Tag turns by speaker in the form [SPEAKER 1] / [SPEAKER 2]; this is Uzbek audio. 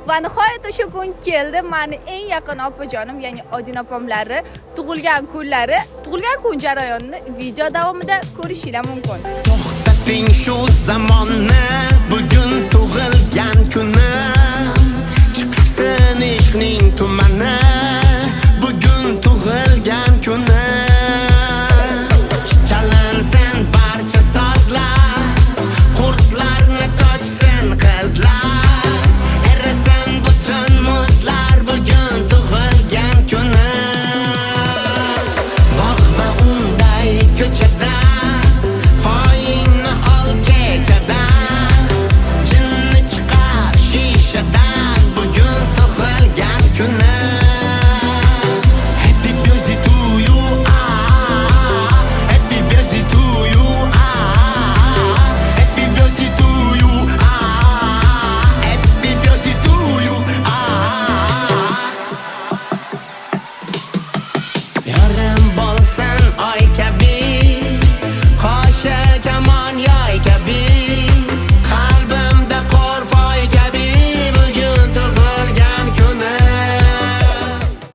[SPEAKER 1] Va nihoyat o'sha kun keldi. Meni eng yaqin opajonim, ya'ni Odin opamlari tug'ilgan kun jarayonini video davomida ko'rishingiz mumkin.
[SPEAKER 2] To'xtating shu zamonni, bugun tug'ilgan kunim. Chiqsin ishqning tumani, bugun tug'ilgan kunim. Chalansin barcha sozlar, qurtlarni tochsin qizlar. Erisin butun muzlar, bugun tug'ilgan kunim. Boqma unday ko'chada, poyingni ol kechadan. Jinni chiqar shishadan, bugun tug'ilgan kunim. Happy birthday to you, happy birthday to you, happy birthday to you, happy birthday to you. Yarim bo'lsin oy kabi